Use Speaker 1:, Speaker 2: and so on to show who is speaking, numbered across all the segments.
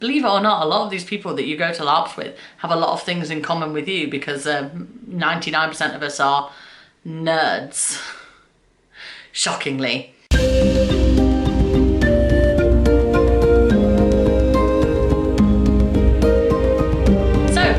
Speaker 1: Believe it or not, a lot of these people that you go to LARPs with have a lot of things in common with you because 99% of us are nerds. Shockingly.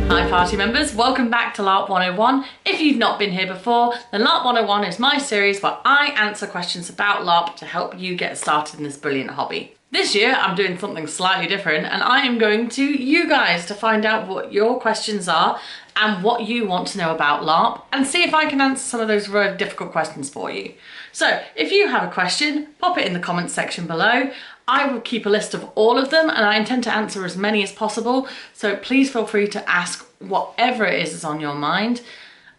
Speaker 1: Hi party members, welcome back to LARP 101. If you've not been here before, then LARP 101 is my series where I answer questions about LARP to help you get started in this brilliant hobby. This year I'm doing something slightly different and I am going to you guys to find out what your questions are and what you want to know about LARP and see if I can answer some of those really difficult questions for you. So if you have a question, pop it in the comments section below. I will keep a list of all of them and I intend to answer as many as possible, so please feel free to ask whatever it is that's on your mind.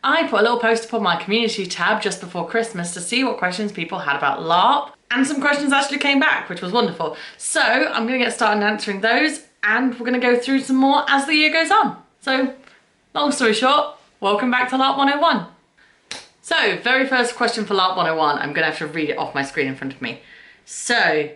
Speaker 1: I put a little post up on my community tab just before Christmas to see what questions people had about LARP, and some questions actually came back, which was wonderful. So I'm going to get started answering those and we're going to go through some more as the year goes on. So long story short, welcome back to LARP 101. So very first question for LARP 101, I'm going to have to read it off my screen in front of me. So,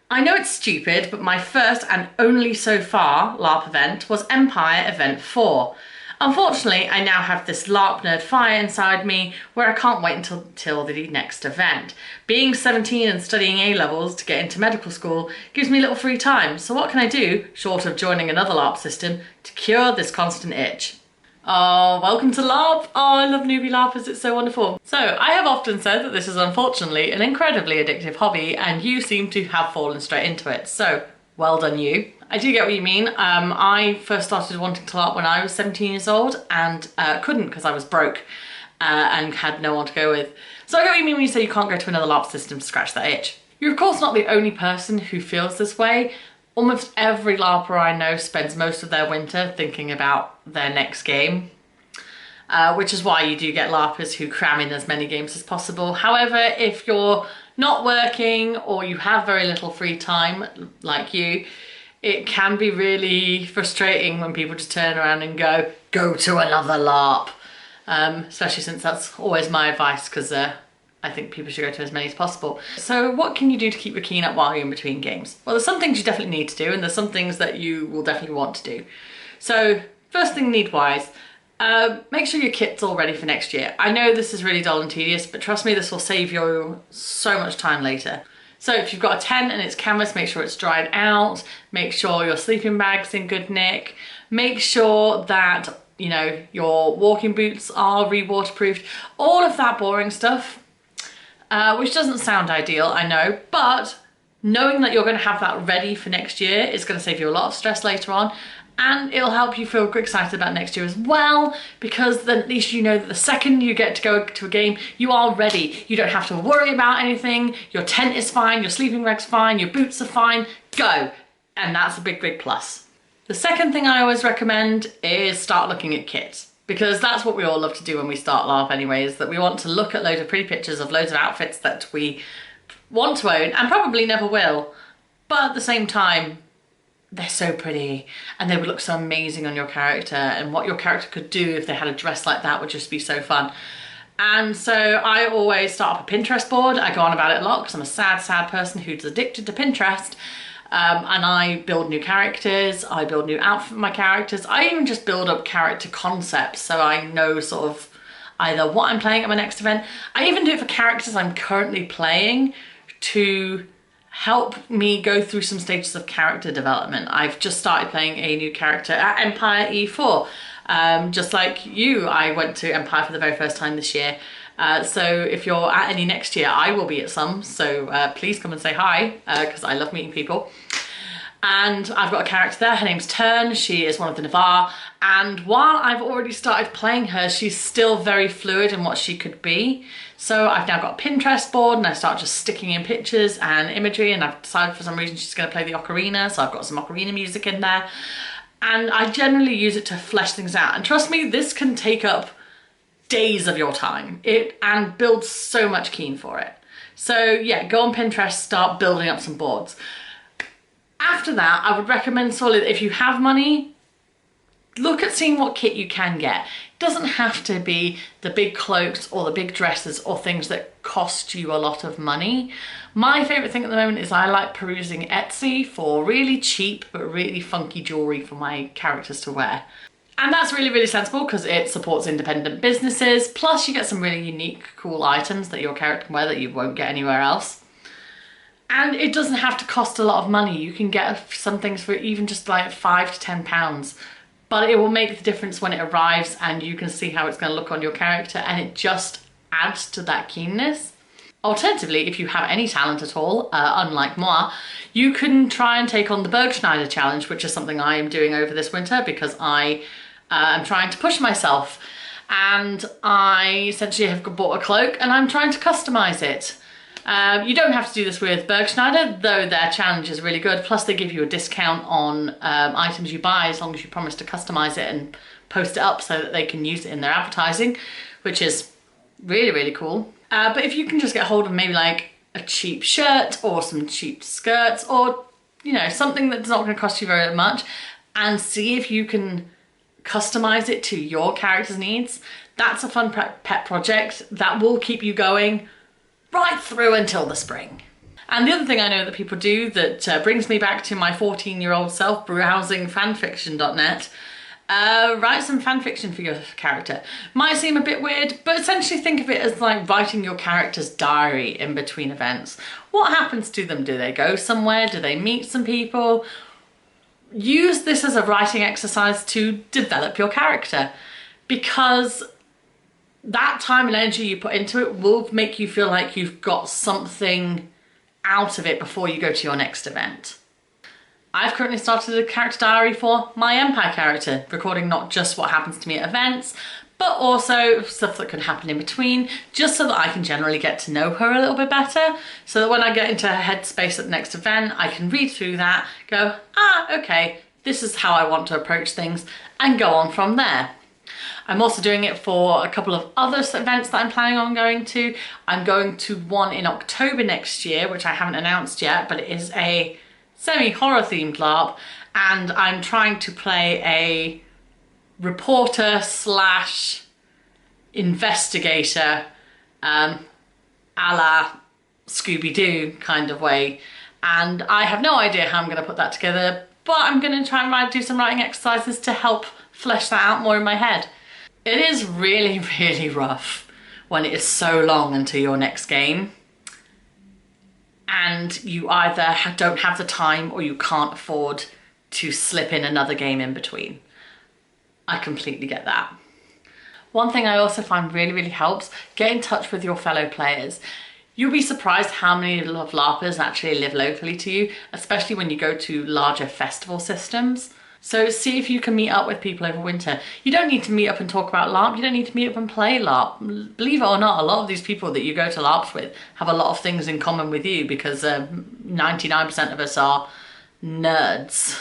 Speaker 1: I know it's stupid, but my first and only so far LARP event was Empire Event 4. Unfortunately, I now have this LARP nerd fire inside me where I can't wait until the next event. Being 17 and studying A-levels to get into medical school gives me little free time, so what can I do, short of joining another LARP system, to cure this constant itch? Oh, welcome to LARP! Oh, I love newbie LARPers, it's so wonderful. So, I have often said that this is unfortunately an incredibly addictive hobby and you seem to have fallen straight into it, so well done you. I do get what you mean. I first started wanting to LARP when I was 17 years old and couldn't because I was broke and had no one to go with. So I get what you mean when you say you can't go to another LARP system to scratch that itch. You're of course not the only person who feels this way. Almost every LARPer I know spends most of their winter thinking about their next game, which is why you do get LARPers who cram in as many games as possible. However, if you're not working or you have very little free time, like you, it can be really frustrating when people just turn around and go to another LARP, especially since that's always my advice because I think people should go to as many as possible. So what can you do to keep your keen up while you're in between games? Well, there's some things you definitely need to do and there's some things that you will definitely want to do. So first thing need-wise, make sure your kit's all ready for next year. I know this is really dull and tedious, but trust me, this will save you so much time later. So if you've got a tent and it's canvas, make sure it's dried out, make sure your sleeping bag's in good nick, make sure that, you know, your walking boots are re-waterproofed, all of that boring stuff. Which doesn't sound ideal, I know, but knowing that you're going to have that ready for next year is going to save you a lot of stress later on, and it'll help you feel excited about next year as well, because then at least you know that the second you get to go to a game, you are ready. You don't have to worry about anything, your tent is fine, your sleeping bag's fine, your boots are fine, go! And that's a big, big plus. The second thing I always recommend is start looking at kits. Because that's what we all love to do when we start LARP anyway, is that we want to look at loads of pretty pictures of loads of outfits that we want to own and probably never will. But at the same time, they're so pretty and they would look so amazing on your character, and what your character could do if they had a dress like that would just be so fun. And so I always start up a Pinterest board. I go on about it a lot because I'm a sad, sad person who's addicted to Pinterest. And I build new characters, I build new outfits for my characters, I even just build up character concepts so I know sort of either what I'm playing at my next event. I even do it for characters I'm currently playing to help me go through some stages of character development. I've just started playing a new character at Empire E4. Just like you, I went to Empire for the very first time this year. So if you're at any next year, I will be at some, so please come and say hi, because I love meeting people. And I've got a character there, her name's Turn, she is one of the Navarre, and while I've already started playing her, she's still very fluid in what she could be. So I've now got a Pinterest board and I start just sticking in pictures and imagery, and I've decided for some reason she's going to play the ocarina, so I've got some ocarina music in there. And I generally use it to flesh things out, and trust me, this can take up days of your time and build so much keen for it. So yeah, go on Pinterest, start building up some boards. After that, I would recommend solid, if you have money, look at seeing what kit you can get. It doesn't have to be the big cloaks or the big dresses or things that cost you a lot of money. My favourite thing at the moment is I like perusing Etsy for really cheap but really funky jewellery for my characters to wear. And that's really, really sensible because it supports independent businesses, plus you get some really unique, cool items that your character can wear that you won't get anywhere else. And it doesn't have to cost a lot of money. You can get some things for even just like £5 to £10, but it will make the difference when it arrives and you can see how it's going to look on your character, and it just adds to that keenness. Alternatively, if you have any talent at all, unlike moi, you can try and take on the Bergschneider challenge, which is something I am doing over this winter because I am trying to push myself, and I essentially have bought a cloak and I'm trying to customize it. You don't have to do this with Bergschneider, though their challenge is really good. Plus they give you a discount on items you buy as long as you promise to customize it and post it up so that they can use it in their advertising, which is really, really cool. But if you can just get hold of maybe like a cheap shirt or some cheap skirts or, you know, something that's not going to cost you very much, and see if you can customize it to your character's needs, that's a fun pet project that will keep you going right through until the spring. And the other thing I know that people do that brings me back to my 14-year-old self browsing fanfiction.net, write some fanfiction for your character. Might seem a bit weird, but essentially think of it as like writing your character's diary in between events. What happens to them? Do they go somewhere? Do they meet some people? Use this as a writing exercise to develop your character, because that time and energy you put into it will make you feel like you've got something out of it before you go to your next event. I've currently started a character diary for my Empire character, recording not just what happens to me at events, but also stuff that can happen in between, just so that I can generally get to know her a little bit better, so that when I get into her headspace at the next event, I can read through that, go, okay, this is how I want to approach things, and go on from there. I'm also doing it for a couple of other events that I'm planning on going to. I'm going to one in October next year, which I haven't announced yet, but it is a semi-horror themed LARP, and I'm trying to play a reporter slash investigator a la Scooby-Doo kind of way, and I have no idea how I'm going to put that together, but I'm going to try and do some writing exercises to help flesh that out more in my head. It is really, really rough when it is so long until your next game and you either don't have the time or you can't afford to slip in another game in between. I completely get that. One thing I also find really, really helps, get in touch with your fellow players. You'll be surprised how many of LARPers actually live locally to you, especially when you go to larger festival systems. So see if you can meet up with people over winter. You don't need to meet up and talk about LARP, you don't need to meet up and play LARP. Believe it or not, a lot of these people that you go to LARPs with have a lot of things in common with you, because 99% of us are nerds,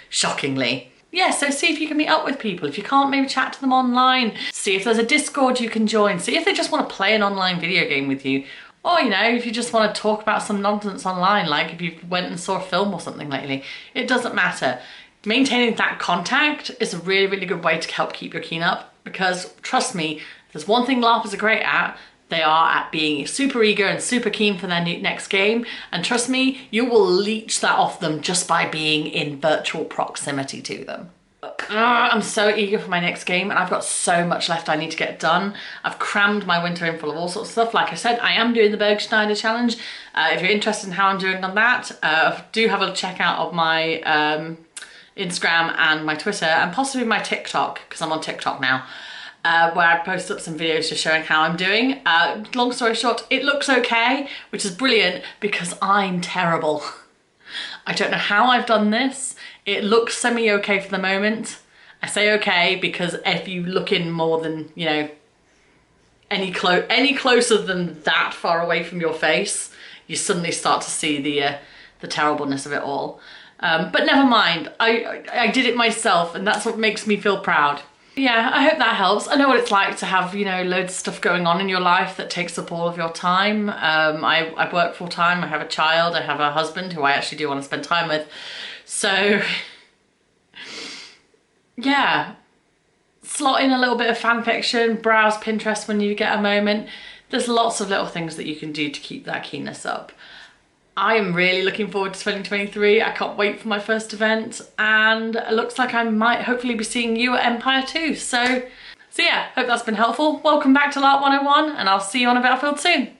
Speaker 1: shockingly. Yeah, so see if you can meet up with people. If you can't, maybe chat to them online. See if there's a Discord you can join. See if they just want to play an online video game with you. Or, you know, if you just want to talk about some nonsense online, like if you went and saw a film or something lately. It doesn't matter. Maintaining that contact is a really, really good way to help keep your keen up, because trust me, there's one thing LARPers are great at. They are at being super eager and super keen for their next game. And trust me, you will leech that off them just by being in virtual proximity to them. I'm so eager for my next game, and I've got so much left I need to get done. I've crammed my winter in full of all sorts of stuff. Like I said, I am doing the Bergschneider challenge. If you're interested in how I'm doing on that, do have a check out of my Instagram and my Twitter, and possibly my TikTok, because I'm on TikTok now, where I post up some videos just showing how I'm doing. Long story short, it looks okay, which is brilliant because I'm terrible. I don't know how I've done this. It looks semi-okay for the moment. I say okay because if you look in more than, you know, any closer than that far away from your face, you suddenly start to see the terribleness of it all. But never mind, I did it myself, and that's what makes me feel proud. Yeah, I hope that helps. I know what it's like to have, you know, loads of stuff going on in your life that takes up all of your time. I work full time, I have a child, I have a husband who I actually do want to spend time with. So yeah, slot in a little bit of fan fiction, browse Pinterest when you get a moment. There's lots of little things that you can do to keep that keenness up. I am really looking forward to 2023. I can't wait for my first event, and it looks like I might hopefully be seeing you at Empire too. So yeah, hope that's been helpful. Welcome back to LARP 101, and I'll see you on a battlefield soon.